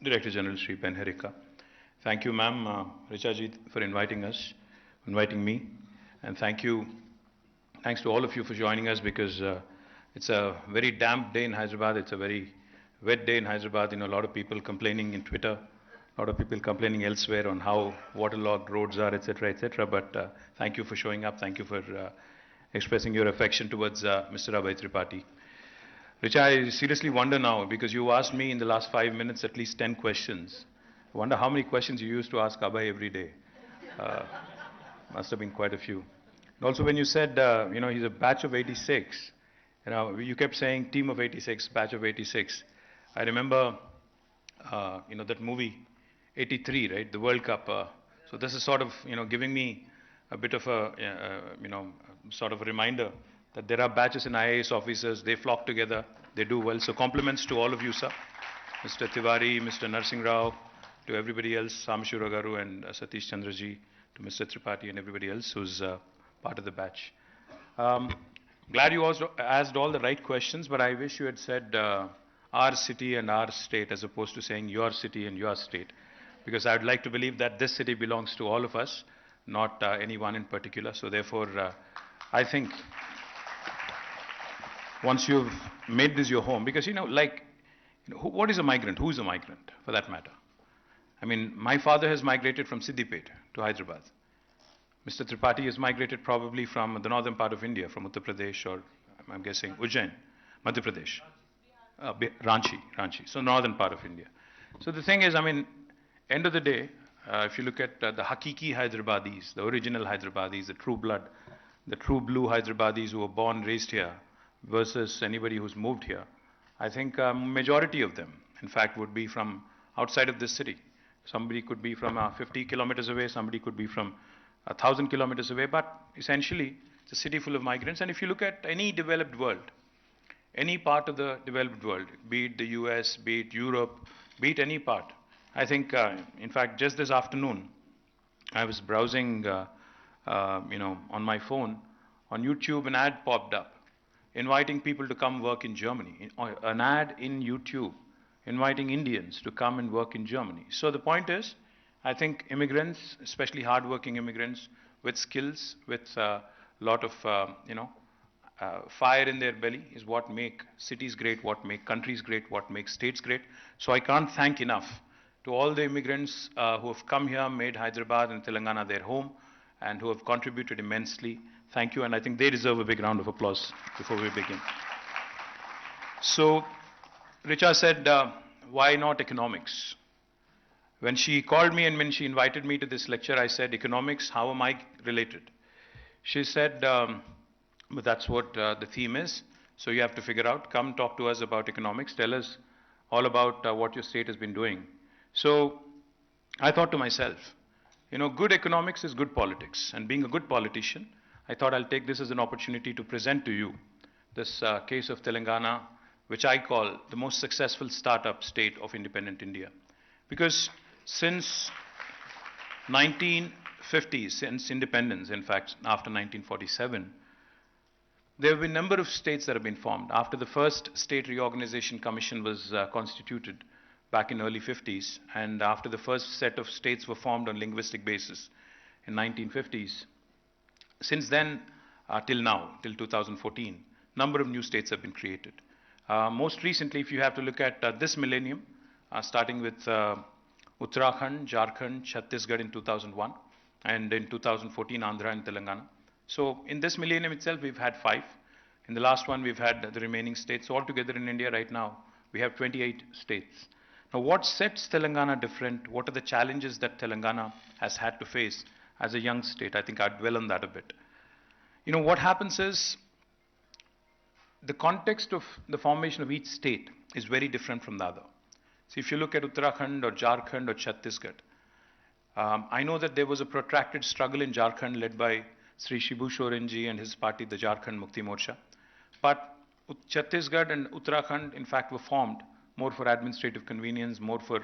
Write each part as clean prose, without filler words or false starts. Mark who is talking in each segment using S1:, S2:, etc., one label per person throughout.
S1: Director General Sri Ben Herika. Thank you, ma'am, Richa for inviting me. And thanks to all of you for joining us because it's a very damp day in Hyderabad. It's a very wet day in Hyderabad. You know, a lot of people complaining in Twitter, a lot of people complaining elsewhere on how waterlogged roads are, etc., etc. But thank you for showing up. Thank you for expressing your affection towards Mr. Abhay Tripathi. Richa, I seriously wonder now, because you asked me in the last 5 minutes at least 10 questions. I wonder how many questions you used to ask Abhay every day. Uh, must have been quite a few. And also when you said, he's a batch of 86, you kept saying team of 86, batch of 86. I remember, that movie, 83, right, the World Cup. So this is sort of, giving me a bit of sort of a reminder that there are batches in IAS officers, they flock together, they do well. So compliments to all of you, sir. Mr. Tiwari, Mr. Narsingh Rao, to everybody else, Samshura Garu and Satish Chandraji, to Mr. Tripathi and everybody else who's part of the batch. Glad you also asked all the right questions, but I wish you had said our city and our state as opposed to saying your city and your state. Because I would like to believe that this city belongs to all of us, not any one in particular. So therefore, I think once you've made this your home, because what is a migrant? Who is a migrant, for that matter? I mean, my father has migrated from Siddipet to Hyderabad. Mr. Tripathi has migrated probably from the northern part of India, from Uttar Pradesh, or I'm guessing Ujjain, Madhya Pradesh, Ranchi, so northern part of India. So the thing is, end of the day, if you look at the Hakiki Hyderabadis, the original Hyderabadis, the true blood, the true blue Hyderabadis who were born, raised here, versus anybody who's moved here, I think majority of them, in fact, would be from outside of this city. Somebody could be from 50 kilometers away, somebody could be from 1,000 kilometers away, but essentially it's a city full of migrants. And if you look at any developed world, any part of the developed world, be it the US, be it Europe, be it any part, I think, in fact, just this afternoon, I was browsing, on my phone, on YouTube, an ad popped up inviting people to come work in Germany. An ad in YouTube inviting Indians to come and work in Germany. So the point is, I think immigrants, especially hardworking immigrants with skills, with a lot of, fire in their belly is what make cities great, what make countries great, what makes states great. So I can't thank enough to all the immigrants who have come here, made Hyderabad and Telangana their home, and who have contributed immensely. Thank you, and I think they deserve a big round of applause before we begin. So, Richa said, why not economics? When she called me and when she invited me to this lecture, I said, economics, how am I related? She said, but that's what the theme is, so you have to figure out, come talk to us about economics, tell us all about what your state has been doing. So, I thought to myself, good economics is good politics, and being a good politician, I thought I'll take this as an opportunity to present to you this case of Telangana, which I call the most successful startup state of independent India. Because since 1950s, since independence, in fact, after 1947, there have been a number of states that have been formed. After the first State Reorganization Commission was constituted back in early 50s, and after the first set of states were formed on linguistic basis in 1950s, since then, till now, till 2014, number of new states have been created. Most recently, if you have to look at this millennium, starting with Uttarakhand, Jharkhand, Chhattisgarh in 2001, and in 2014, Andhra and Telangana. So in this millennium itself, we've had 5. In the last one, we've had the remaining states. So altogether in India right now, we have 28 states. Now, what sets Telangana different? What are the challenges that Telangana has had to face as a young state? I think I'd dwell on that a bit. What happens is, the context of the formation of each state is very different from the other. So if you look at Uttarakhand or Jharkhand or Chhattisgarh, I know that there was a protracted struggle in Jharkhand led by Sri Shibu Sorenji and his party, the Jharkhand Mukti Morcha. But Chhattisgarh and Uttarakhand, in fact, were formed more for administrative convenience, more for,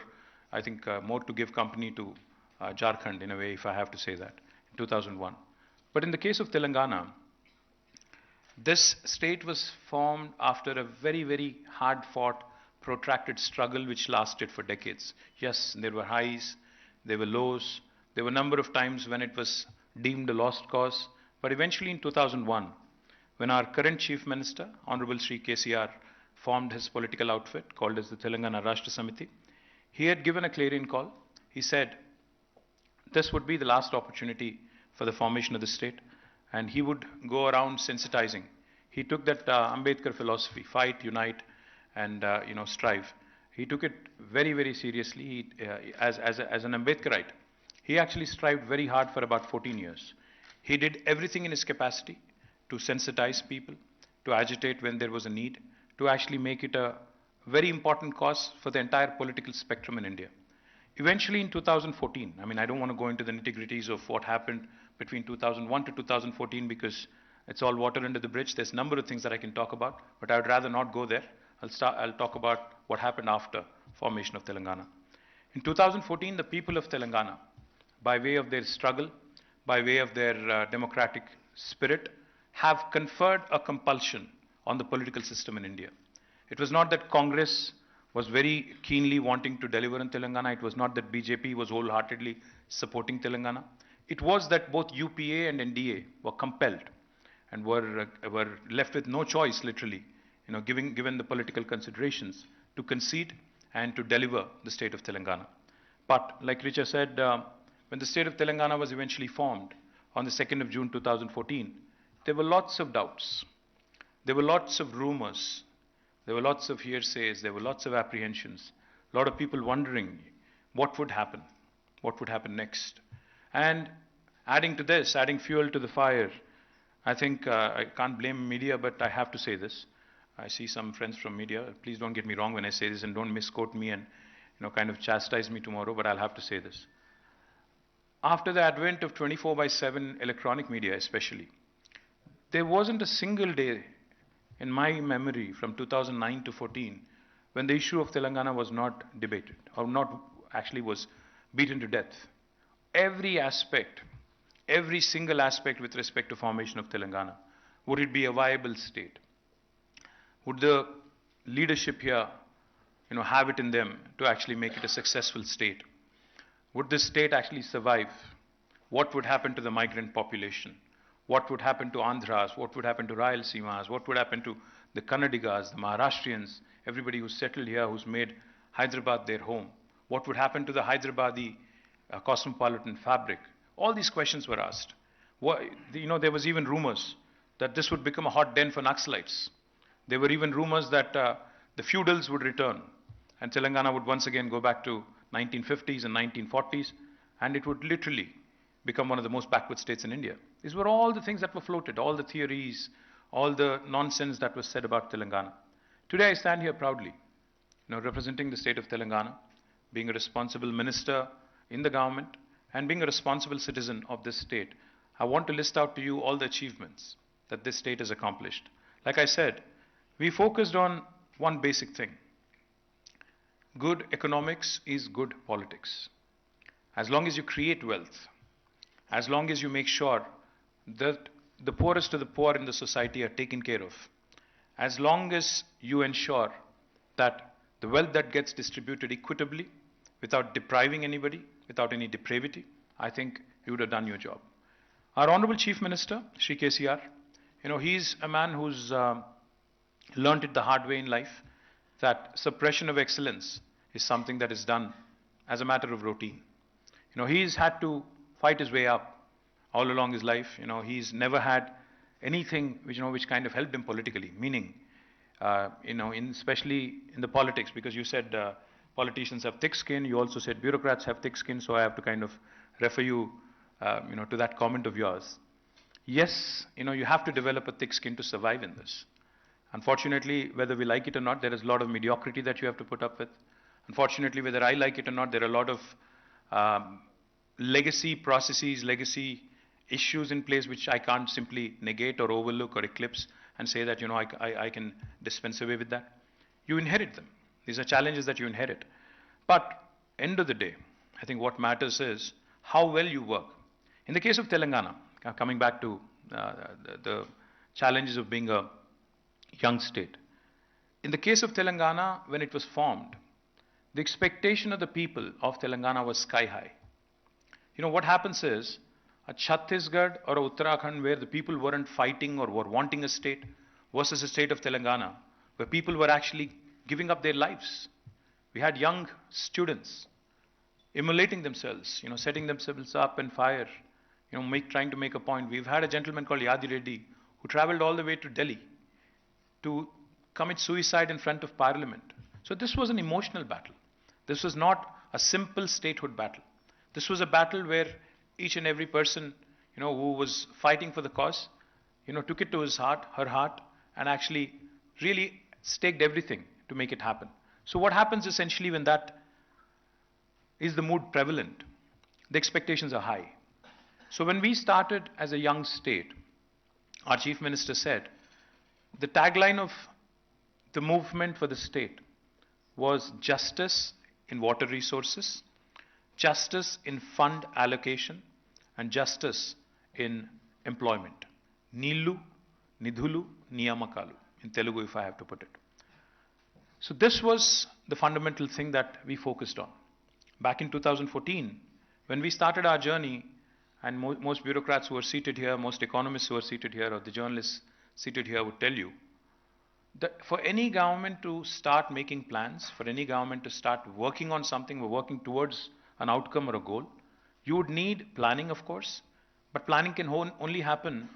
S1: I think, more to give company to Jharkhand, in a way, if I have to say that, in 2001. But in the case of Telangana, this state was formed after a very, very hard-fought protracted struggle which lasted for decades. Yes, there were highs, there were lows, there were a number of times when it was deemed a lost cause, but eventually in 2001, when our current Chief Minister, Honorable Shri KCR, formed his political outfit called as the Telangana Rashtra Samiti, he had given a clarion call. He said this would be the last opportunity for the formation of the state, and he would go around sensitizing. He took that Ambedkar philosophy, fight, unite, and strive. He took it very, very seriously. As an Ambedkarite, he actually strived very hard for about 14 years. He did everything in his capacity to sensitize people, to agitate when there was a need, to actually make it a very important cause for the entire political spectrum in India. Eventually in 2014, I don't want to go into the nitty-gritties of what happened between 2001 to 2014 because it's all water under the bridge. There's a number of things that I can talk about, but I would rather not go there. I'll talk about what happened after formation of Telangana. In 2014, the people of Telangana, by way of their struggle, by way of their democratic spirit, have conferred a compulsion on the political system in India. It was not that Congress was very keenly wanting to deliver in Telangana. It was not that BJP was wholeheartedly supporting Telangana. It was that both UPA and NDA were compelled and were left with no choice, literally, given the political considerations, to concede and to deliver the state of Telangana. But, like Richa said, when the state of Telangana was eventually formed on the 2nd of June 2014, there were lots of doubts. There were lots of rumors. There were lots of hearsays. There were lots of apprehensions. A lot of people wondering what would happen next. And adding to this, adding fuel to the fire, I think I can't blame media, but I have to say this. I see some friends from media. Please don't get me wrong when I say this and don't misquote me and kind of chastise me tomorrow, but I'll have to say this. After the advent of 24/7 electronic media especially, there wasn't a single day in my memory from 2009 to 14 when the issue of Telangana was not debated or not actually was beaten to death. Every aspect, every single aspect with respect to formation of Telangana, would it be a viable state? Would the leadership here have it in them to actually make it a successful state? Would this state actually survive? What would happen to the migrant population? What would happen to Andhras? What would happen to Rayalaseemas? What would happen to the Kannadigas, the Maharashtrians, everybody who's settled here, who's made Hyderabad their home? What would happen to the Hyderabadi cosmopolitan fabric? All these questions were asked. There was even rumors that this would become a hot den for Naxalites. There were even rumors that the feudals would return and Telangana would once again go back to 1950s and 1940s, and it would literally become one of the most backward states in India. These were all the things that were floated, all the theories, all the nonsense that was said about Telangana. Today I stand here proudly, representing the state of Telangana, being a responsible minister in the government, and being a responsible citizen of this state. I want to list out to you all the achievements that this state has accomplished. Like I said, we focused on one basic thing. Good economics is good politics. As long as you create wealth, as long as you make sure that the poorest of the poor in the society are taken care of, as long as you ensure that the wealth that gets distributed equitably, without depriving anybody, without any depravity, I think you would have done your job. Our Honorable Chief Minister, Shri KCR, he's a man who's learned it the hard way in life, that suppression of excellence is something that is done as a matter of routine. He's had to fight his way up all along his life. He's never had anything which kind of helped him politically, meaning, especially in the politics, because you said politicians have thick skin, you also said bureaucrats have thick skin, so I have to kind of refer you, to that comment of yours. Yes, you have to develop a thick skin to survive in this. Unfortunately, whether we like it or not, there is a lot of mediocrity that you have to put up with. Unfortunately, whether I like it or not, there are a lot of legacy processes, legacy issues in place which I can't simply negate or overlook or eclipse and say that, I can dispense away with that. You inherit them. These are challenges that you inherit. But end of the day, I think what matters is how well you work. In the case of Telangana, coming back to the challenges of being a young state, In the case of Telangana, when it was formed, the expectation of the people of Telangana was sky high. You know, what happens is, a Chhattisgarh or a Uttarakhand where the people weren't fighting or were wanting a state versus a state of Telangana where people were actually giving up their lives. We had young students immolating themselves, you know, setting themselves up in fire, you know, trying to make a point. We've had a gentleman called Yadi Reddy who traveled all the way to Delhi to commit suicide in front of Parliament. So this was an emotional battle. This was not a simple statehood battle. This was a battle where each and every person, you know, who was fighting for the cause, you know, took it to his heart, her heart, and actually really staked everything to make it happen. So what happens essentially when that is the mood prevalent? The expectations are high. So when we started as a young state, our chief minister said, the tagline of the movement for the state was justice in water resources, justice in fund allocation, and justice in employment. Neelu, Nidhulu, Niyamakalu, in Telugu if I have to put it. So this was the fundamental thing that we focused on. Back in 2014, when we started our journey, and most bureaucrats who are seated here, most economists who are seated here, or the journalists seated here would tell you, that for any government to start making plans, for any government to start working on something, or working towards an outcome or a goal, you would need planning, of course, but planning can only happen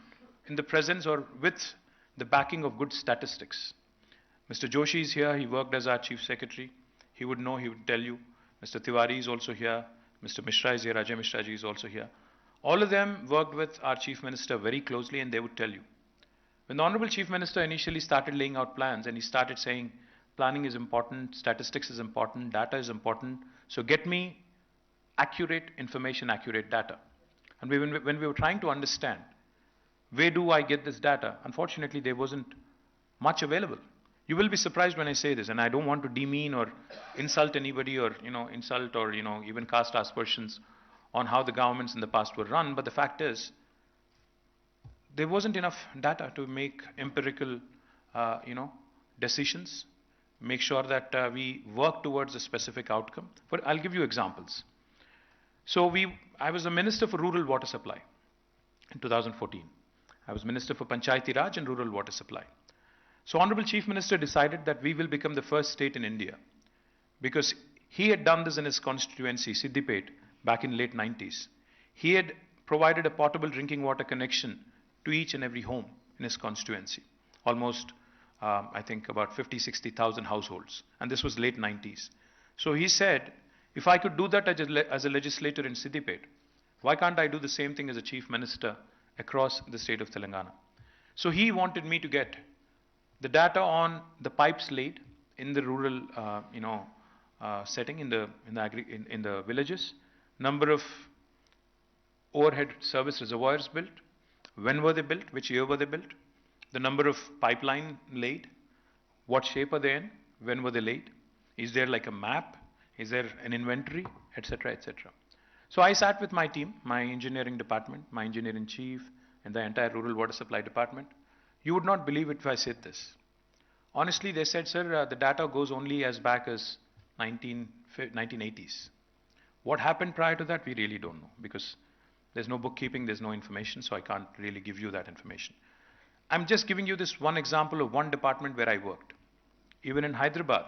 S1: in the presence or with the backing of good statistics. Mr. Joshi is here, he worked as our chief secretary. He would know, he would tell you. Mr. Tiwari is also here. Mr. Mishra is here, Ajay Mishra ji is also here. All of them worked with our chief minister very closely, and they would tell you. When the Honorable Chief Minister initially started laying out plans and he started saying planning is important, statistics is important, data is important, so get me accurate information, accurate data. And when we were trying to understand where do I get this data, unfortunately there wasn't much available. You will be surprised when I say this, and I don't want to demean or insult anybody or insult or even cast aspersions on how the governments in the past were run, but the fact is there wasn't enough data to make empirical decisions, make sure that we work towards a specific outcome. But I'll give you examples. So I was the Minister for Rural Water Supply in 2014. I was Minister for Panchayati Raj and Rural Water Supply. So Honorable Chief Minister decided that we will become the first state in India, because he had done this in his constituency, Siddipet, back in late 90s. He had provided a potable drinking water connection to each and every home in his constituency. Almost, I think, about 50,000-60,000 households. And this was late 90s. So he said, if I could do that as a legislator in Siddipet, why can't I do the same thing as a chief minister across the state of Telangana? So he wanted me to get the data on the pipes laid in the rural, setting, in the villages, number of overhead service reservoirs built, when were they built, which year were they built, the number of pipeline laid, what shape are they in, when were they laid, is there like a map, is there an inventory, etc., etc. So I sat with my team, my engineering department, my engineering chief, and the entire rural water supply department. You would not believe it if I said this. Honestly, they said, sir, the data goes only as back as 1980s. What happened prior to that, we really don't know, because there's no bookkeeping, there's no information, so I can't really give you that information. I'm just giving you this one example of one department where I worked. Even in Hyderabad,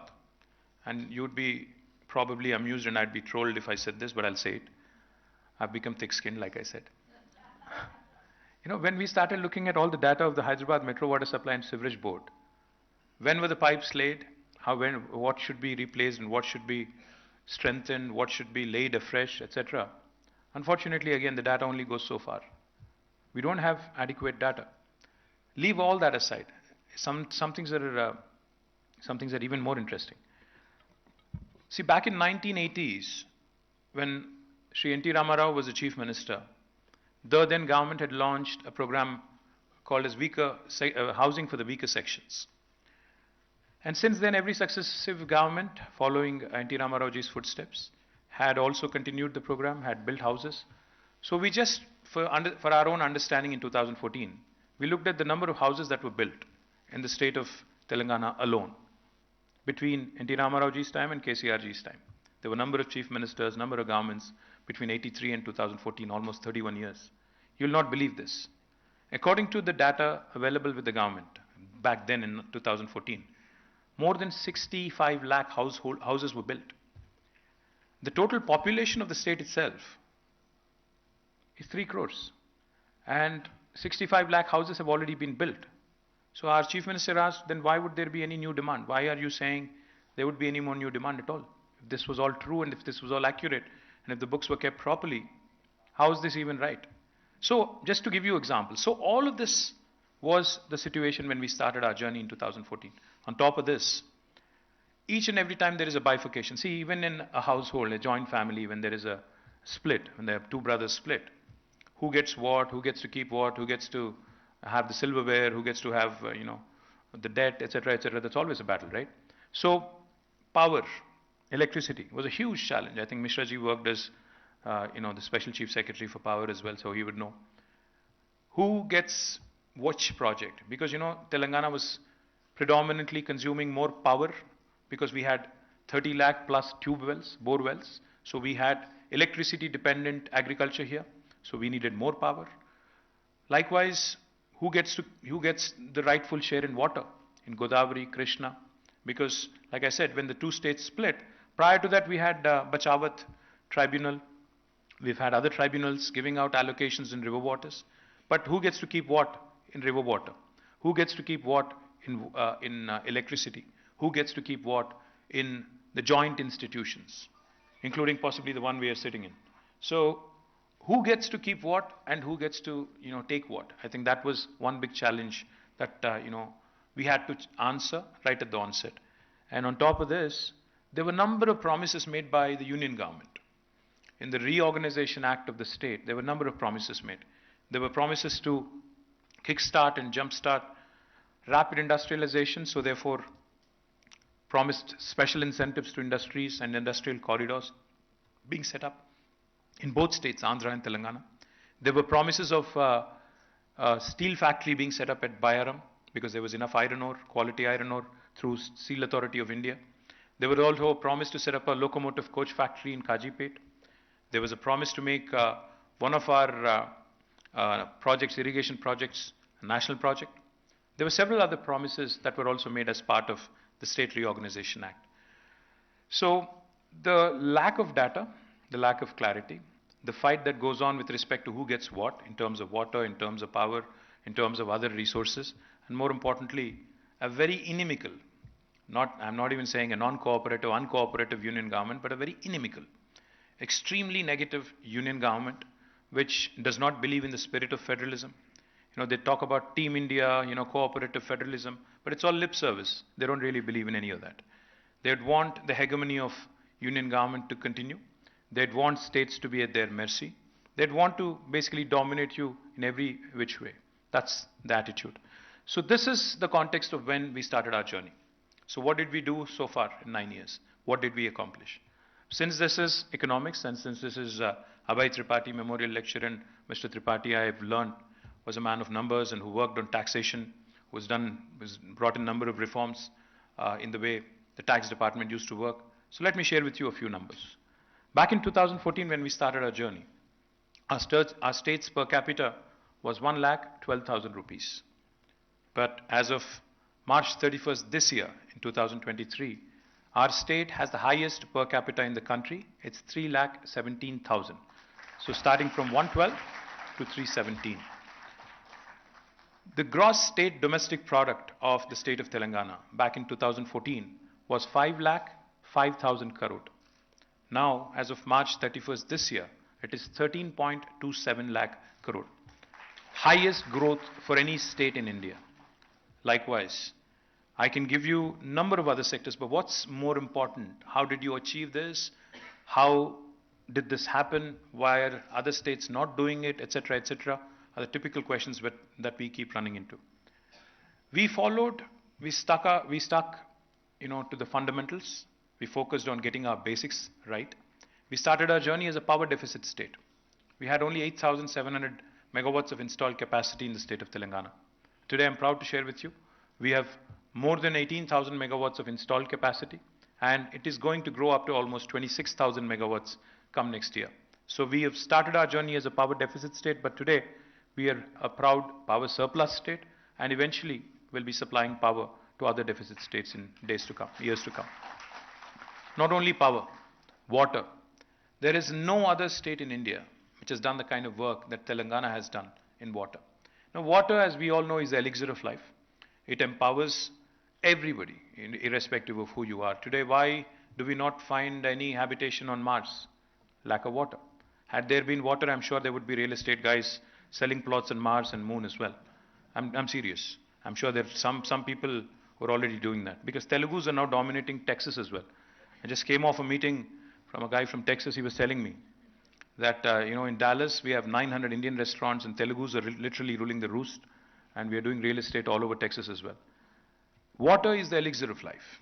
S1: and you'd be probably amused and I'd be trolled if I said this, but I'll say it. I've become thick-skinned, like I said. When we started looking at all the data of the Hyderabad Metro Water Supply and Sewerage Board, when were the pipes laid, what should be replaced and what should be strengthened, what should be laid afresh, etc. Unfortunately, again, the data only goes so far. We don't have adequate data. Leave all that aside. Some things are even more interesting. See, back in 1980s, when Sri N.T. Ramarao was the chief minister, the then government had launched a program called as Housing for the Weaker Sections. And since then, every successive government following N.T. Ramaraoji's footsteps had also continued the program, had built houses. So we just, for our own understanding in 2014, we looked at the number of houses that were built in the state of Telangana alone. between N.T. Ramarauji's time and KCRG's time. There were a number of chief ministers, number of governments between 83 and 2014, almost 31 years. You'll not believe this. According to the data available with the government back then in 2014, more than 65 lakh houses were built. The total population of the state itself is 3 crores. And 65 lakh houses have already been built. So our chief minister asked, then why would there be any new demand? Why are you saying there would be any more new demand at all? If this was all true and if this was all accurate and if the books were kept properly, how is this even right? So just to give you examples. So all of this was the situation when we started our journey in 2014. On top of this, each and every time there is a bifurcation. See, even in a household, a joint family, when there is a split, when there are two brothers split, who gets what, who gets to keep what, who gets to have the silverware, who gets to have, the debt, etc., etc. That's always a battle, right? So power, electricity was a huge challenge. I think Mishra ji worked as, the special chief secretary for power as well, so he would know. Who gets which project? Because, Telangana was predominantly consuming more power because we had 30 lakh plus tube wells, bore wells. So we had electricity dependent agriculture here. So we needed more power. Likewise, who gets the rightful share in water? In Godavari, Krishna. Because, like I said, when the two states split, prior to that we had Bachawat Tribunal. We've had other tribunals giving out allocations in river waters. But who gets to keep what in river water? Who gets to keep what in electricity? Who gets to keep what in the joint institutions, including possibly the one we are sitting in? So who gets to keep what and who gets to take what? I think that was one big challenge that we had to answer right at the onset. And on top of this, there were a number of promises made by the union government. In the Reorganization Act of the state, there were a number of promises made. There were promises to kickstart and jumpstart rapid industrialization, so therefore promised special incentives to industries and industrial corridors being set up in both states, Andhra and Telangana. There were promises of a steel factory being set up at Bayaram because there was enough iron ore, quality iron ore through Steel Authority of India. There was also a promise to set up a locomotive coach factory in Kajipet. There was a promise to make one of our projects, irrigation projects, a national project. There were several other promises that were also made as part of the State Reorganization Act. So the lack of data, the lack of clarity, the fight that goes on with respect to who gets what in terms of water, in terms of power, in terms of other resources, and more importantly, a very inimical, I'm not even saying a non-cooperative, uncooperative union government, but a very inimical, extremely negative union government, which does not believe in the spirit of federalism. They talk about Team India, cooperative federalism, but it's all lip service. They don't really believe in any of that. They'd want the hegemony of union government to continue. They'd want states to be at their mercy. They'd want to basically dominate you in every which way. That's the attitude. So this is the context of when we started our journey. So what did we do so far in 9 years? What did we accomplish? Since this is economics and since this is Abhay Tripathi Memorial Lecture, and Mr. Tripathi, I've learned, was a man of numbers and who worked on taxation, was brought in a number of reforms in the way the tax department used to work. So let me share with you a few numbers. Back in 2014, when we started our journey, our state's per capita was 1,12,000 rupees. But as of March 31st this year, in 2023, our state has the highest per capita in the country. It's 3,17,000. So starting from 112 to 317. The gross state domestic product of the state of Telangana back in 2014 was 5,05,000 crore. Now, as of March 31st this year, it is 13.27 lakh crore. Highest growth for any state in India. Likewise, I can give you a number of other sectors, but what's more important? How did you achieve this? How did this happen? Why are other states not doing it, etc., etc., are the typical questions that we keep running into. We stuck to the fundamentals. We focused on getting our basics right. We started our journey as a power deficit state. We had only 8,700 megawatts of installed capacity in the state of Telangana. Today, I'm proud to share with you, we have more than 18,000 megawatts of installed capacity, and it is going to grow up to almost 26,000 megawatts come next year. So we have started our journey as a power deficit state, but today we are a proud power surplus state, and eventually will be supplying power to other deficit states in days to come, years to come. Not only power, water. There is no other state in India which has done the kind of work that Telangana has done in water. Now, water, as we all know, is the elixir of life. It empowers everybody, irrespective of who you are. Today, why do we not find any habitation on Mars? Lack of water. Had there been water, I'm sure there would be real estate guys selling plots on Mars and Moon as well. I'm serious. I'm sure there are some people who are already doing that, because Telugus are now dominating Texas as well. I just came off a meeting from a guy from Texas. He was telling me that in Dallas we have 900 Indian restaurants, and Telugus are literally ruling the roost, and we are doing real estate all over Texas as well. Water is the elixir of life.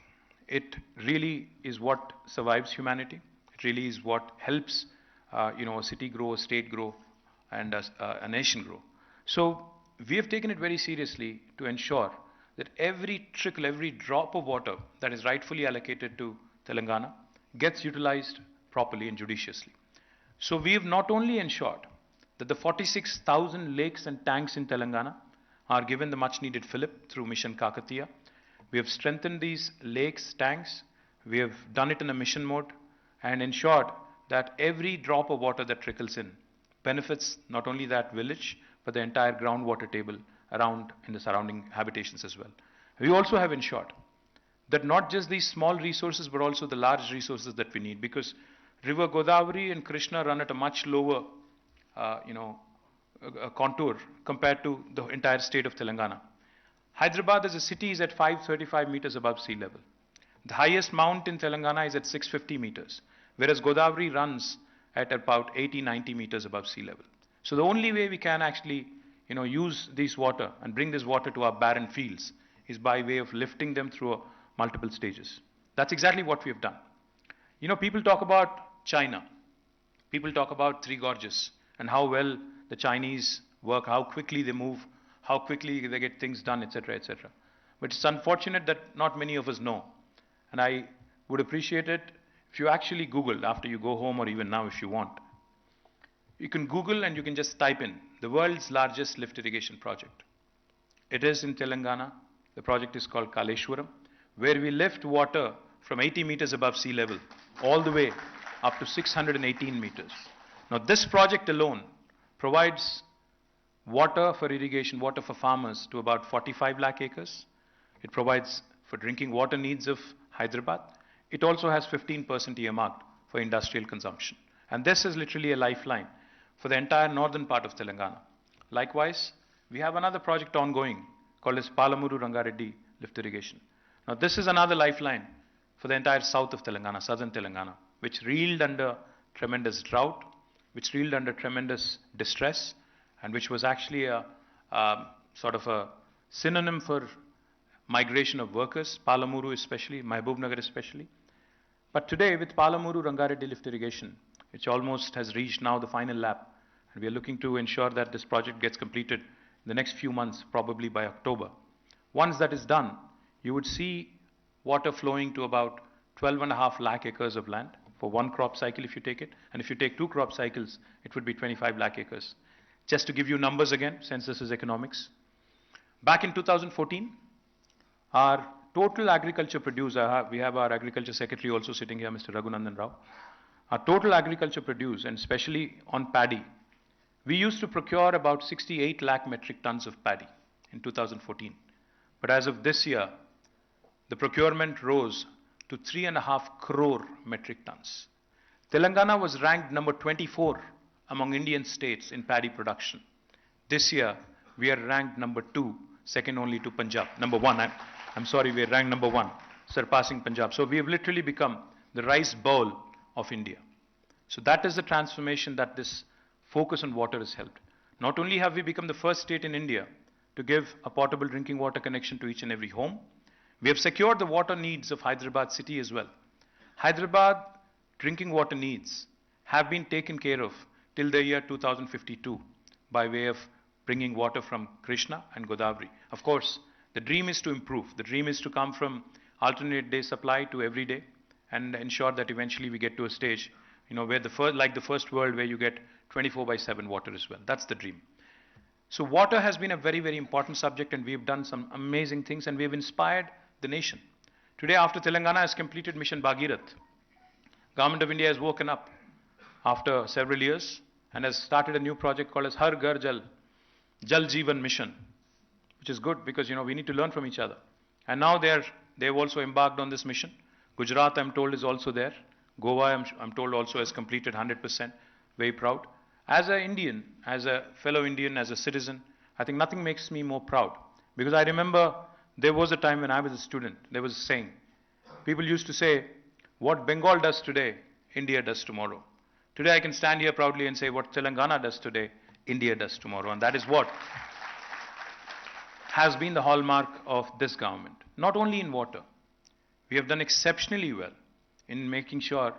S1: It really is what survives humanity. It really is what helps a city grow, a state grow, and a nation grow. So we have taken it very seriously to ensure that every trickle, every drop of water that is rightfully allocated to Telangana gets utilized properly and judiciously. So we have not only ensured that the 46,000 lakes and tanks in Telangana are given the much needed fillip through Mission Kakatiya. We have strengthened these lakes, tanks. We have done it in a mission mode and ensured that every drop of water that trickles in benefits not only that village, but the entire groundwater table around in the surrounding habitations as well. We also have ensured that not just these small resources, but also the large resources that we need, because River Godavari and Krishna run at a much lower, contour compared to the entire state of Telangana. Hyderabad as a city is at 535 meters above sea level. The highest mount in Telangana is at 650 meters, whereas Godavari runs at about 80-90 meters above sea level. So the only way we can actually, use this water and bring this water to our barren fields is by way of lifting them through multiple stages. That's exactly what we have done. People talk about China. People talk about Three Gorges and how well the Chinese work, how quickly they move, how quickly they get things done, etc., etc. But it's unfortunate that not many of us know. And I would appreciate it if you actually Google after you go home, or even now if you want. You can Google and you can just type in the world's largest lift irrigation project. It is in Telangana. The project is called Kaleshwaram, where we lift water from 80 meters above sea level all the way up to 618 meters. Now this project alone provides water for irrigation, water for farmers to about 45 lakh acres. It provides for drinking water needs of Hyderabad. It also has 15% earmarked for industrial consumption. And this is literally a lifeline for the entire northern part of Telangana. Likewise, we have another project ongoing called as Palamuru Rangareddy lift irrigation. Now this is another lifeline for the entire south of Telangana, southern Telangana, which reeled under tremendous drought, which reeled under tremendous distress, and which was actually a sort of a synonym for migration of workers, Palamuru especially, Mahbubnagar especially. But today with Palamuru Rangareddy lift irrigation, which almost has reached now the final lap, and we are looking to ensure that this project gets completed in the next few months, probably by October. Once that is done, you would see water flowing to about 12.5 lakh acres of land for one crop cycle if you take it. And if you take two crop cycles, it would be 25 lakh acres. Just to give you numbers again, since this is economics. Back in 2014, our total agriculture produce, we have our agriculture secretary also sitting here, Mr. Raghunandan Rao. Our total agriculture produce, and especially on paddy, we used to procure about 68 lakh metric tons of paddy in 2014. But as of this year, the procurement rose to 3.5 crore metric tons. Telangana was ranked number 24 among Indian states in paddy production. This year, we are ranked number 2, second only to Punjab. Number 1, I'm sorry, we are ranked number 1, surpassing Punjab. So we have literally become the rice bowl of India. So that is the transformation that this focus on water has helped. Not only have we become the first state in India to give a portable drinking water connection to each and every home, we have secured the water needs of Hyderabad city as well. Hyderabad drinking water needs have been taken care of till the year 2052 by way of bringing water from Krishna and Godavari. Of course, The dream is to improve. The dream is to come from alternate day supply to every day and ensure that eventually we get to a stage, where like the first world where you get 24/7 water as well. That's the dream. So water has been a very, very important subject, and we've done some amazing things, and we've inspired the nation. Today, after Telangana has completed Mission Bhagirath, Government of India has woken up after several years and has started a new project called as Har Ghar Jal, Jal Jeevan Mission, which is good because, we need to learn from each other. And now they've also embarked on this mission. Gujarat, I'm told, is also there. Goa, I'm told, also has completed 100%. Very proud. As an Indian, as a fellow Indian, as a citizen, I think nothing makes me more proud. Because I remember there was a time when I was a student, there was a saying. People used to say, what Bengal does today, India does tomorrow. Today I can stand here proudly and say what Telangana does today, India does tomorrow. And that is what has been the hallmark of this government. Not only in water. We have done exceptionally well in making sure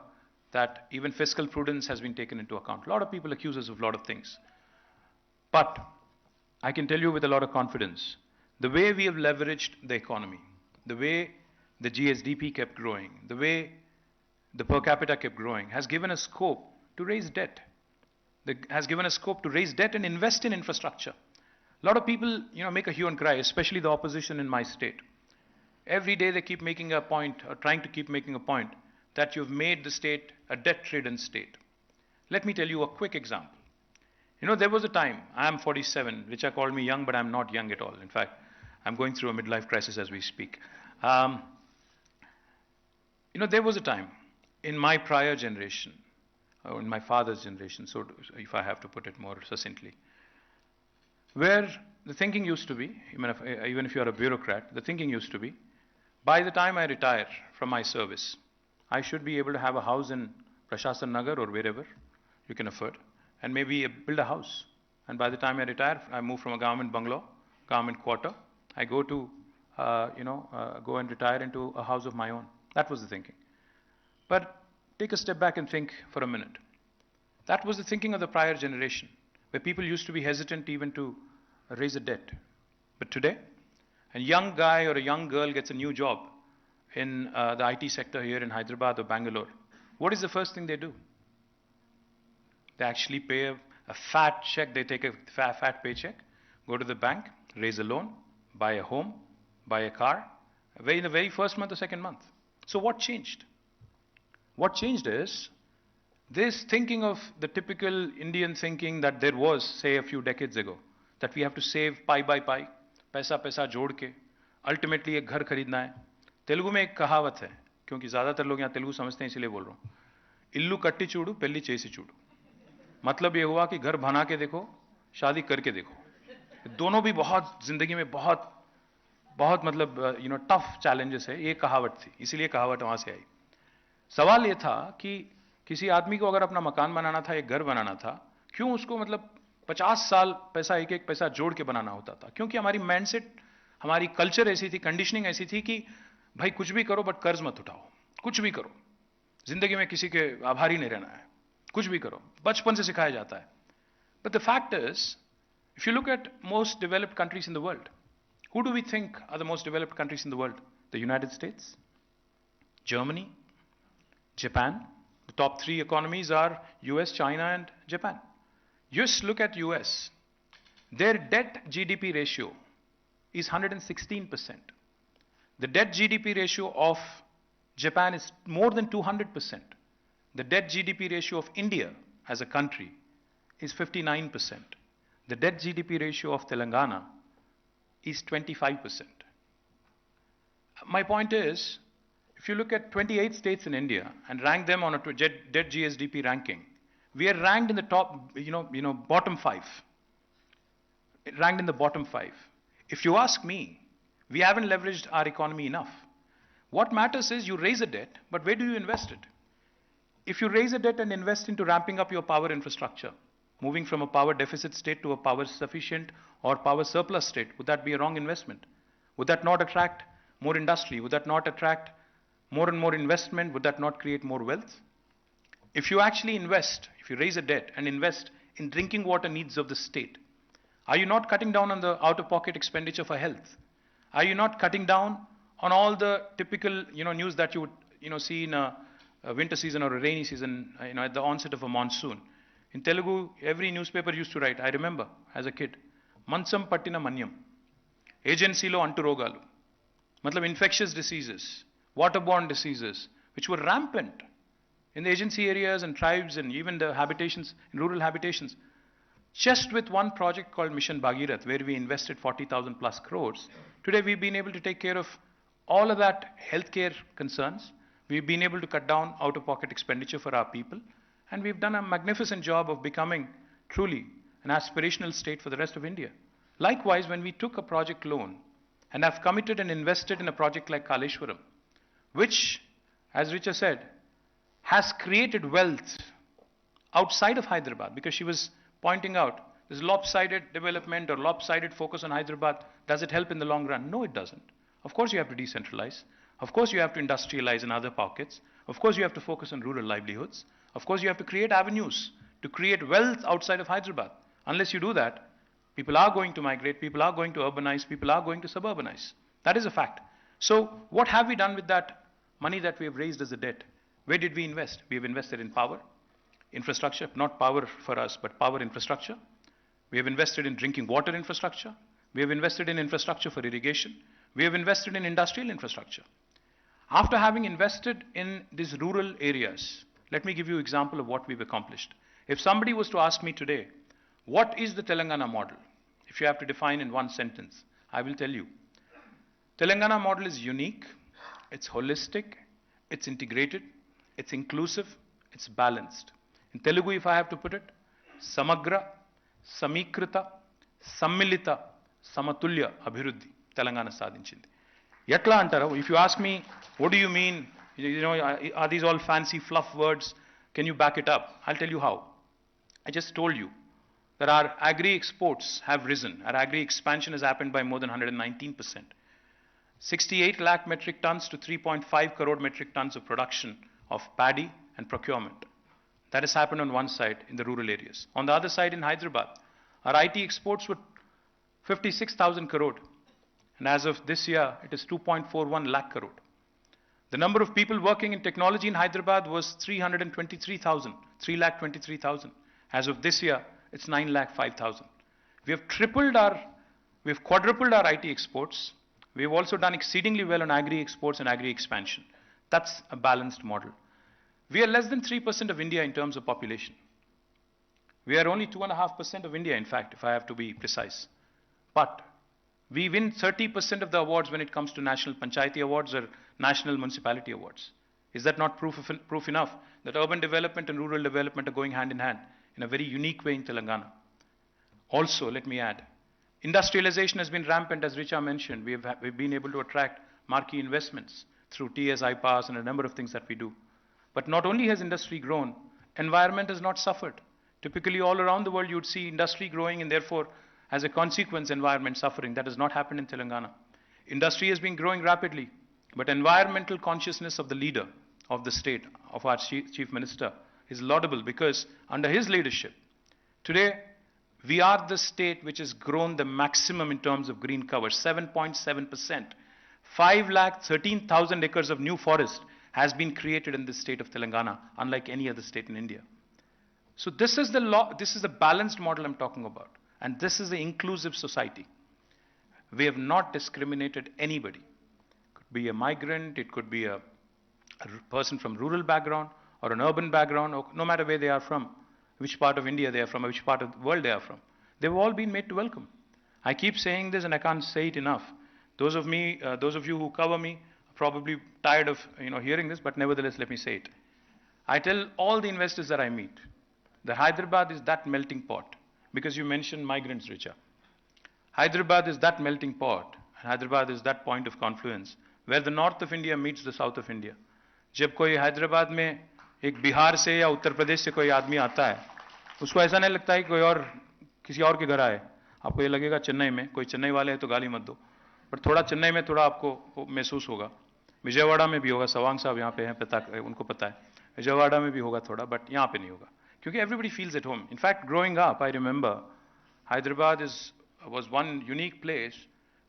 S1: that even fiscal prudence has been taken into account. A lot of people accuse us of a lot of things. But I can tell you with a lot of confidence, the way we have leveraged the economy, the way the GSDP kept growing, the way the per capita kept growing, has given us scope to raise debt. Has given us scope to raise debt and invest in infrastructure. A lot of people, make a hue and cry, especially the opposition in my state. Every day they keep making a point, or trying to keep making a point, that you've made the state a debt-ridden state. Let me tell you a quick example. There was a time, I am 47, Richa called me young, but I'm not young at all. In fact, I'm going through a midlife crisis as we speak. There was a time in my prior generation, or in my father's generation, so if I have to put it more succinctly, where the thinking used to be, even if you're a bureaucrat, the thinking used to be, by the time I retire from my service, I should be able to have a house in Prashasan Nagar or wherever you can afford, and maybe build a house. And by the time I retire, I move from a government bungalow, government quarter, I go to, go and retire into a house of my own. That was the thinking. But take a step back and think for a minute. That was the thinking of the prior generation, where people used to be hesitant even to raise a debt. But today, a young guy or a young girl gets a new job in the IT sector here in Hyderabad or Bangalore. What is the first thing they do? They actually pay a fat check. They take a fat paycheck, go to the bank, raise a loan, buy a home, buy a car, in the very first month or second month. So what changed? What changed is this thinking of the typical Indian thinking that there was, say, a few decades ago, that we have to save pie by pie, पैसा पैसा जोड़ के, ultimately एक घर खरीदना है. तेलुगु में एक कहावत है, क्योंकि ज़्यादातर लोग यहाँ तेलुगु समझते हैं इसलिए बोल रहा हूँ. इल्लू कट्टी चूड़ू पेल्ली चेसी चूड़ू. मतलब ये हुआ कि घर बना के देखो, शादी करके देखो. दोनों भी बहुत जिंदगी में बहुत मतलब टफ चैलेंजेस है. ये कहावत थी, इसीलिए कहावत वहाँ से आई. सवाल ये था कि किसी आदमी को अगर अपना मकान बनाना था, एक घर बनाना था, क्यों उसको मतलब 50 साल पैसा एक एक पैसा जोड़ के बनाना होता था? क्योंकि हमारी माइंडसेट, हमारी कल्चर ऐसी थी, कंडीशनिंग ऐसी थी कि भाई कुछ भी करो बट कर्ज मत उठाओ, कुछ भी करो, जिंदगी में किसी के आभारी नहीं रहना है, कुछ भी करो, बचपन से सिखाया जाता है. But the fact is, if you look at most developed countries in the world, who do we think are the most developed countries in the world? The United States, Germany, Japan. The top three economies are US, China, and Japan. Just look at US. Their debt GDP ratio is 116%. The debt GDP ratio of Japan is more than 200%. The debt GDP ratio of India as a country is 59%. The debt GDP ratio of Telangana is 25%. My point is, if you look at 28 states in India and rank them on a debt GSDP ranking, we are ranked in the top, bottom 5. Ranked in the bottom 5. If you ask me, we haven't leveraged our economy enough. What matters is you raise a debt, but where do you invest it? If you raise a debt and invest into ramping up your power infrastructure, moving from a power deficit state to a power sufficient or power surplus state, would that be a wrong investment? Would that not attract more industry? Would that not attract more and more investment? Would that not create more wealth? If you actually invest, if you raise a debt and invest in drinking water needs of the state, are you not cutting down on the out-of-pocket expenditure for health? Are you not cutting down on all the typical, news that you would, see in a winter season or a rainy season, at the onset of a monsoon? In Telugu, every newspaper used to write, I remember as a kid, Mansam Pattina Manyam, agencylo anturogalu, matlab infectious diseases, waterborne diseases, which were rampant in the agency areas and tribes and even the habitations, in rural habitations. Just with one project called Mission Bhagirath, where we invested 40,000 plus crores, today we've been able to take care of all of that healthcare concerns. We've been able to cut down out-of-pocket expenditure for our people, and we've done a magnificent job of becoming truly an aspirational state for the rest of India. Likewise, when we took a project loan and have committed and invested in a project like Kaleshwaram, which, as Richa said, has created wealth outside of Hyderabad, because she was pointing out this lopsided development or lopsided focus on Hyderabad, does it help in the long run? No, it doesn't. Of course you have to decentralize. Of course you have to industrialize in other pockets. Of course you have to focus on rural livelihoods. Of course you have to create avenues to create wealth outside of Hyderabad. Unless you do that, people are going to migrate, people are going to urbanize, people are going to suburbanize. That is a fact. So what have we done with that money that we have raised as a debt? Where did we invest? We have invested in power, infrastructure, not power for us, but power infrastructure. We have invested in drinking water infrastructure. We have invested in infrastructure for irrigation. We have invested in industrial infrastructure. After having invested in these rural areas, let me give you an example of what we've accomplished. If somebody was to ask me today, what is the Telangana model? If you have to define in one sentence, I will tell you. Telangana model is unique, it's holistic, it's integrated, it's inclusive, it's balanced. In Telugu, if I have to put it, Samagra, Samikrita, Sammilita, Samatulya Abhiruddhi, Telangana sadhinchindi. Yatla antara, if you ask me, what do you mean, are these all fancy fluff words? Can you back it up? I'll tell you how. I just told you that our agri exports have risen. Our agri expansion has happened by more than 119%. 68 lakh metric tons to 3.5 crore metric tons of production of paddy and procurement. That has happened on one side in the rural areas. On the other side in Hyderabad, our IT exports were 56,000 crore. And as of this year, it is 2.41 lakh crore. The number of people working in technology in Hyderabad was 323,000, 3,23,000. As of this year, it's 9,05,000. We have quadrupled our IT exports. We have also done exceedingly well on agri exports and agri expansion. That's a balanced model. We are less than 3% of India in terms of population. We are only 2.5% of India, in fact, if I have to be precise. But we win 30% of the awards when it comes to National Panchayati Awards or National Municipality Awards. Is that not proof enough that urban development and rural development are going hand in hand in a very unique way in Telangana? Also, let me add, industrialization has been rampant, as Richa mentioned. We've been able to attract marquee investments through TSI Pass and a number of things that we do. But not only has industry grown, environment has not suffered. Typically, all around the world, you would see industry growing and therefore, as a consequence, environment suffering. That has not happened in Telangana. Industry has been growing rapidly, but environmental consciousness of the leader of the state, of our chief minister, is laudable because under his leadership, today, we are the state which has grown the maximum in terms of green cover, 7.7%. 5,13,000 acres of new forest has been created in the state of Telangana, unlike any other state in India. So this is the balanced model I'm talking about. And this is the inclusive society. We have not discriminated anybody. It could be a migrant, it could be a person from rural background or an urban background, or no matter where they are from, which part of India they are from, or which part of the world they are from. They've all been made to welcome. I keep saying this and I can't say it enough. Those of you who cover me are probably tired of hearing this, but nevertheless let me say it. I tell all the investors that I meet, that Hyderabad is that melting pot. Because you mentioned migrants, Richa. Hyderabad is that melting pot. Hyderabad is that point of confluence where the north of India meets the south of India. जब कोई हैदराबाद में एक बिहार से या उत्तर प्रदेश से कोई आदमी आता है, उसको ऐसा नहीं लगता है कि कोई और किसी और के घर आए. आपको ये लगेगा चेन्नई में, कोई चेन्नई वाले हैं तो गाली मत दो. पर थोड़ा चेन्नई में थोड़ा आपको महसूस होगा. विजयवाड़ा में भी होगा, सवांग साहब यहाँ पे हैं, उनको पता है. विजयवाड़ा में भी होगा थोड़ा, but यहाँ पे नहीं होगा. Because everybody feels at home. In fact, growing up, I remember Hyderabad was one unique place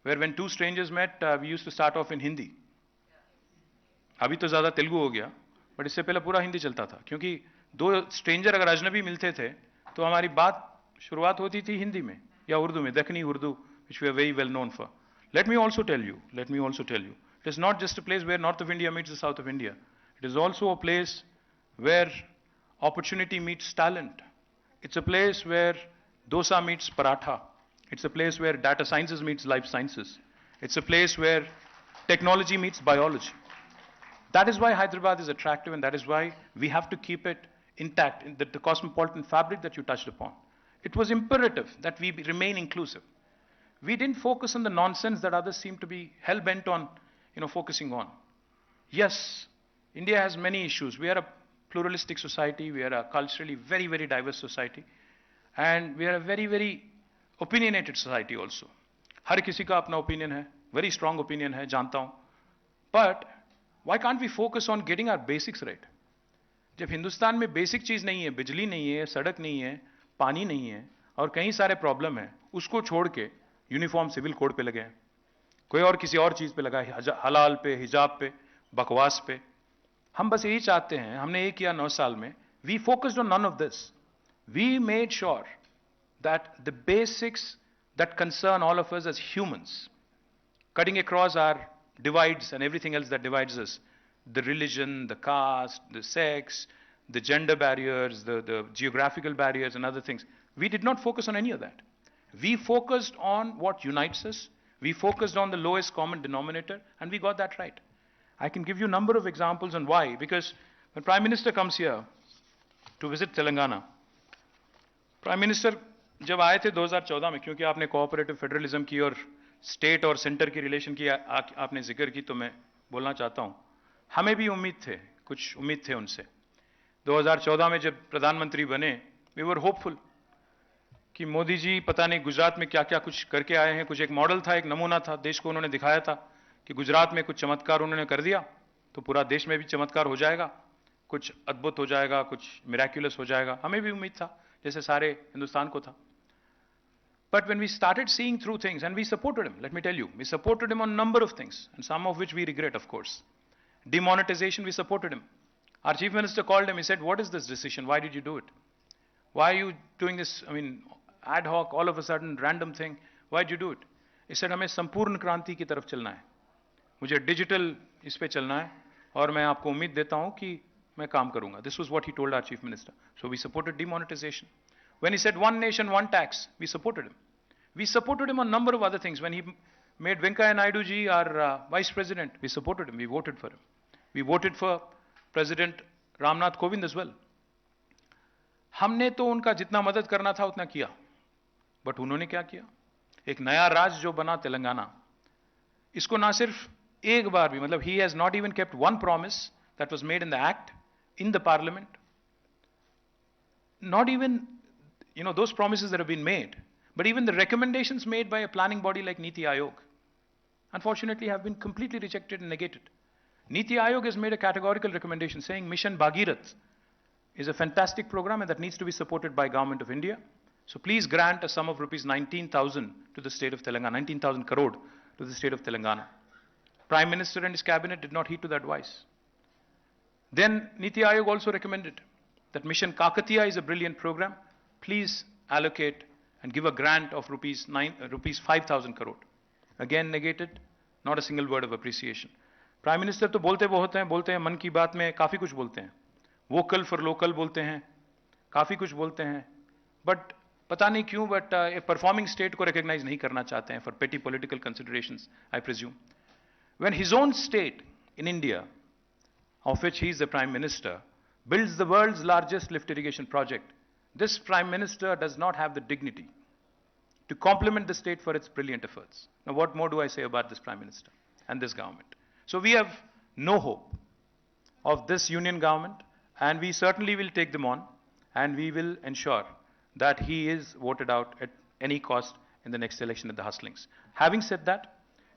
S1: where when two strangers met, we used to start off in Hindi. अभी तो ज़्यादा तेलुगु हो गया, बट इससे पहले पूरा हिंदी चलता था, क्योंकि दो स्ट्रेंजर अगर अजनबी मिलते थे, तो हमारी बात शुरुआत होती थी हिंदी में या उर्दू में, Deccani Urdu, which we are very well known for. Let me also tell you, it is not just a place where North of India meets the South of India. It is also a place where opportunity meets talent. It's a place where dosa meets paratha. It's a place where data sciences meets life sciences. It's a place where technology meets biology. That is why Hyderabad is attractive, and that is why we have to keep it intact, in the cosmopolitan fabric that you touched upon. It was imperative that we remain inclusive. We didn't focus on the nonsense that others seem to be hell-bent on, focusing on. Yes, India has many issues. We are a pluralistic society. We are a culturally very, very diverse society. And we are a very, very opinionated society also. हर किसी का अपना opinion है, very strong opinion है, जानता हूँ. But why can't we focus on getting our basics right? जब हिंदुस्तान में basic चीज नहीं है, बिजली नहीं है, सड़क नहीं है, पानी नहीं है, और कई सारे प्रॉब्लम है, उसको छोड़ के यूनिफॉर्म सिविल कोड पे लगे हैं, कोई और किसी और चीज पे लगा है, हलाल पे, हिजाब पे, बकवास पे. हम बस यही चाहते हैं, हमने ये किया 9 साल में. We focused on none of this. We made sure that the basics that concern all of us as humans, cutting across our divides and everything else that divides us, the religion, the caste, the sex, the gender barriers, the geographical barriers and other things, we did not focus on any of that. We focused on what unites us. We focused on the lowest common denominator, and we got that right. I can give you a number of examples on why, because when Prime Minister comes here to visit Telangana, Prime Minister जब आए थे 2014 में, क्योंकि आपने cooperative federalism की और state और centre की रिलेशन की आपने जिक्र की, तो मैं बोलना चाहता हूं, हमें भी कुछ उम्मीद थे उनसे. 2014 में जब प्रधानमंत्री बने, वी वर होपफुल कि मोदी जी पता नहीं गुजरात में क्या क्या कुछ करके आए हैं. कुछ एक मॉडल था, एक नमूना था, देश को उन्होंने दिखाया था कि गुजरात में कुछ चमत्कार उन्होंने कर दिया तो पूरा देश में भी चमत्कार हो जाएगा, कुछ अद्भुत हो जाएगा, कुछ मिराक्युलस हो जाएगा. हमें भी उम्मीद था, जैसे सारे हिंदुस्तान को था. But when we started seeing through things, and we supported him, let me tell you, we supported him on a number of things, and some of which we regret, of course. Demonetization, we supported him. Our chief minister called him, he said, what is this decision? Why did you do it? Why are you doing this, ad hoc, all of a sudden, random thing? Why did you do it? He said, हमें संपूर्ण क्रांति की तरफ चलना है. मुझे digital इस पे चलना है, और मैं आपको उम्मीद देता हूं कि मैं काम करूंगा. This was what he told our chief minister. So we supported demonetization. When he said one nation, one tax, we supported him. We supported him on a number of other things. When he made Venkaiah Naidu ji our vice president, we supported him. We voted for him. We voted for President Ramnath Kovind as well. हमने तो उनका जितना मदद करना था उतना किया, but उन्होंने क्या किया? एक नया राज्य जो बना तेलंगाना, इसको ना सिर्फ एक बार भी, मतलब he has not even kept one promise that was made in the act, in the parliament. Not even, those promises that have been made, but even the recommendations made by a planning body like Niti Aayog, unfortunately have been completely rejected and negated. Niti Aayog has made a categorical recommendation saying Mission Bhagirath is a fantastic program and that needs to be supported by Government of India. So please grant a sum of rupees 19,000 to the state of Telangana, 19,000 crore to the state of Telangana. Prime Minister and his cabinet did not heed to that advice. Then Niti Aayog also recommended that Mission Kakatiya is a brilliant program. Please allocate and give a grant of rupees 5,000 crore. Again negated, not a single word of appreciation. Prime Minister तो बोलते हैं मन की बात में काफी कुछ बोलते हैं, वोकल फॉर लोकल बोलते हैं, काफी कुछ बोलते हैं, बट पता नहीं क्यों, बट ए परफॉर्मिंग स्टेट को रिकॉग्नाइज नहीं करना चाहते हैं, फॉर पेटी political considerations, I presume. When his own state in India, of which he is the Prime Minister, builds the world's largest lift irrigation project, this Prime Minister does not have the dignity to compliment the state for its brilliant efforts. Now what more do I say about this Prime Minister and this government? So we have no hope of this union government, and we certainly will take them on, and we will ensure that he is voted out at any cost in the next election at the hustlings. Having said that,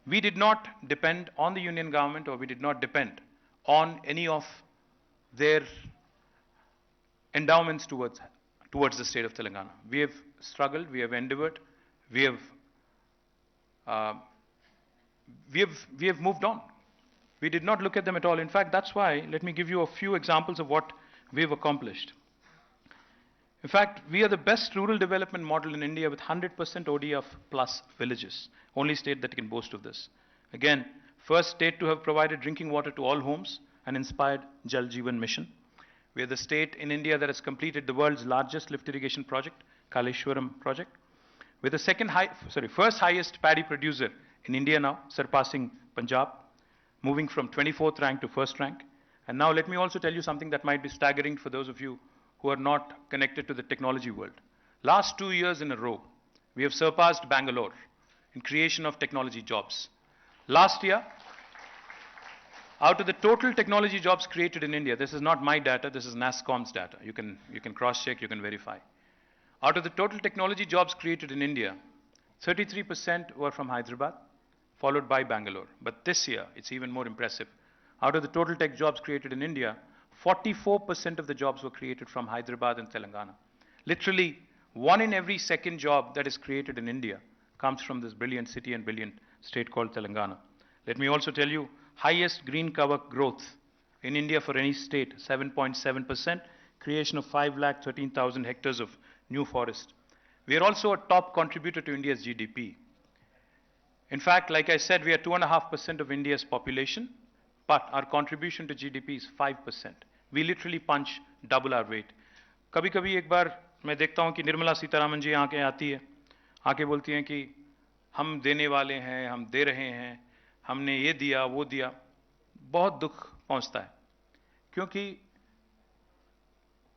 S1: we did not depend on the union government, or we did not depend on any of their endowments towards the state of Telangana. We have struggled, we have endeavored, we have we have moved on. We did not look at them at all. In fact, that's why, let me give you a few examples of what we've accomplished. In fact, we are the best rural development model in India with 100% ODF plus villages. Only state that can boast of this. Again, first state to have provided drinking water to all homes and inspired Jal Jeevan Mission. We are the state in India that has completed the world's largest lift irrigation project, Kaleshwaram project. We're the first highest paddy producer in India now, surpassing Punjab, moving from 24th rank to first rank. And now let me also tell you something that might be staggering for those of you who are not connected to the technology world. Last 2 years in a row, we have surpassed Bangalore in creation of technology jobs. Last year, out of the total technology jobs created in India, this is not my data, this is NASSCOM's data. You can cross-check, you can verify. Out of the total technology jobs created in India, 33% were from Hyderabad, followed by Bangalore. But this year, it's even more impressive. Out of the total tech jobs created in India, 44% of the jobs were created from Hyderabad and Telangana. Literally, 1 in every second job that is created in India comes from this brilliant city and brilliant state called Telangana. Let me also tell you, highest green cover growth in India for any state, 7.7%, creation of 5,13,000 hectares of new forest. We are also a top contributor to India's GDP. In fact, like I said, we are 2.5% of India's population, but our contribution to GDP is 5%. We literally punch double our weight. कभी-कभी एक बार मैं देखता हूँ कि निर्मला सीतारामन जी आके आती है, आके बोलती हैं कि हम देने वाले हैं, हम दे रहे हैं, हमने ये दिया, वो दिया. बहुत दुख पहुँचता है. क्योंकि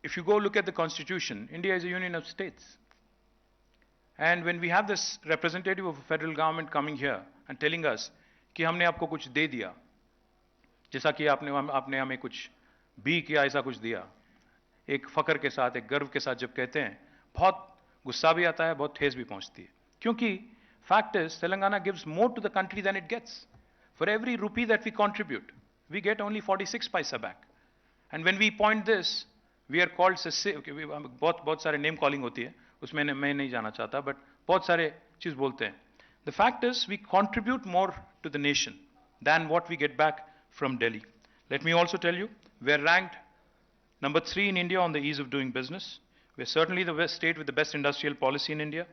S1: if you go look at the constitution, India is a union of states. And when we have this representative of a federal government coming here and telling us कि हमने आपको कुछ दे दिया, जैसा कि आपने हमें कुछ भी किया, ऐसा कुछ दिया, एक फकर के साथ, एक गर्व के साथ जब कहते हैं, बहुत गुस्सा भी आता है, बहुत ठेस भी पहुंचती है. क्योंकि fact is, Telangana gives more to the country than it gets. For every rupee that we contribute, we get only 46 paisa back. And when we point this, we are called बहुत सारे name calling होती है, उसमें मैं नहीं जाना चाहता, but बहुत सारे चीज बोलते हैं. The fact is, we contribute more to the nation than what we get back from Delhi. Let me also tell you, we are ranked number 3 in India on the ease of doing business. We are certainly the best state with the best industrial policy in India.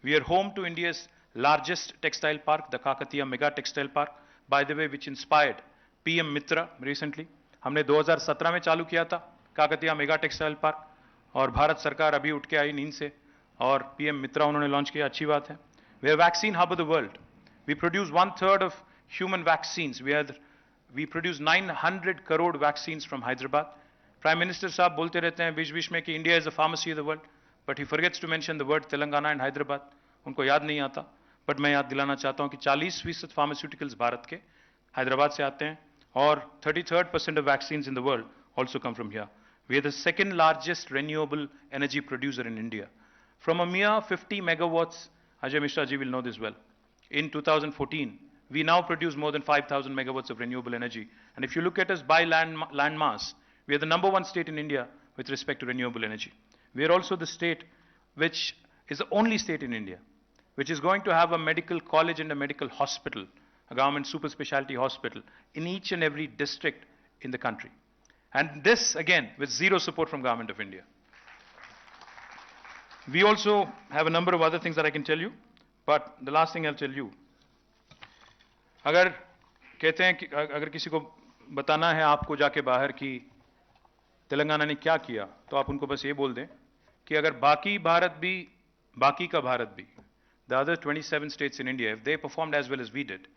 S1: We are home to India's largest textile park, the Kakatiya Mega Textile Park, by the way, which inspired PM Mitra recently. हमने 2017 में चालू किया था Kakatiya mega textile park, और भारत सरकार अभी उठ के आई नींद से और पीएम मित्रा उन्होंने लॉन्च किया. अच्छी बात है. We are vaccine hub of the world. We produce 1/3 of human vaccines. We produce 900 crore vaccines from Hyderabad. Prime Minister साहब बोलते रहते हैं बीच-बीच में कि India is the pharmacy of the world, but he forgets to mention the word Telangana and Hyderabad. उनको याद नहीं आता, but मैं याद दिलाना चाहता हूँ कि 40% pharmaceuticals भारत के हैदराबाद से आते हैं, और 33% of vaccines in the world also come from here. We are the second largest renewable energy producer in India. From a mere 50 megawatts, Ajay Mishra ji will know this well, in 2014, we now produce more than 5,000 megawatts of renewable energy. And if you look at us by land mass, we are the number 1 state in India with respect to renewable energy. We are also the state which is the only state in India which is going to have a medical college and a medical hospital, a government super specialty hospital, in each and every district in the country. And this, again, with zero support from Government of India. We also have a number of other things that I can tell you, but the last thing I'll tell you, अगर कहते हैं कि अगर किसी को बताना है आपको जाके बाहर कि तेलंगाना ने क्या किया, तो आप उनको बस ये बोल दें कि अगर बाकी का भारत भी, the other 27 states in India, if they performed as well as we did,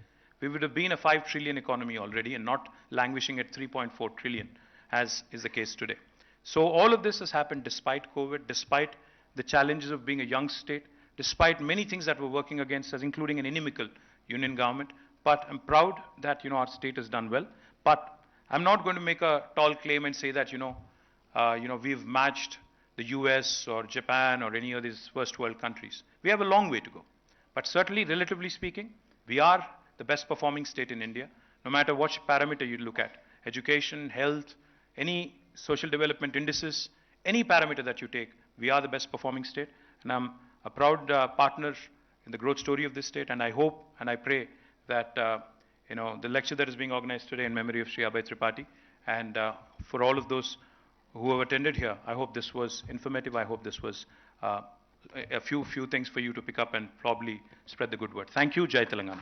S1: we would have been a 5 trillion economy already and not languishing at 3.4 trillion, as is the case today. So all of this has happened despite COVID, despite the challenges of being a young state, despite many things that were working against us, including an inimical union government. But I'm proud that, our state has done well. But I'm not going to make a tall claim and say that, we've matched the US or Japan or any of these first world countries. We have a long way to go. But certainly, relatively speaking, we are the best performing state in India, no matter what parameter you look at. Education, health, any social development indices, any parameter that you take, we are the best performing state. And I'm a proud partner in the growth story of this state. And I hope and I pray that the lecture that is being organized today in memory of Sri Abhay Tripathi, and for all of those who have attended here, I hope this was informative. I hope this was a few things for you to pick up and probably spread the good word. Thank you. Jai Telangana.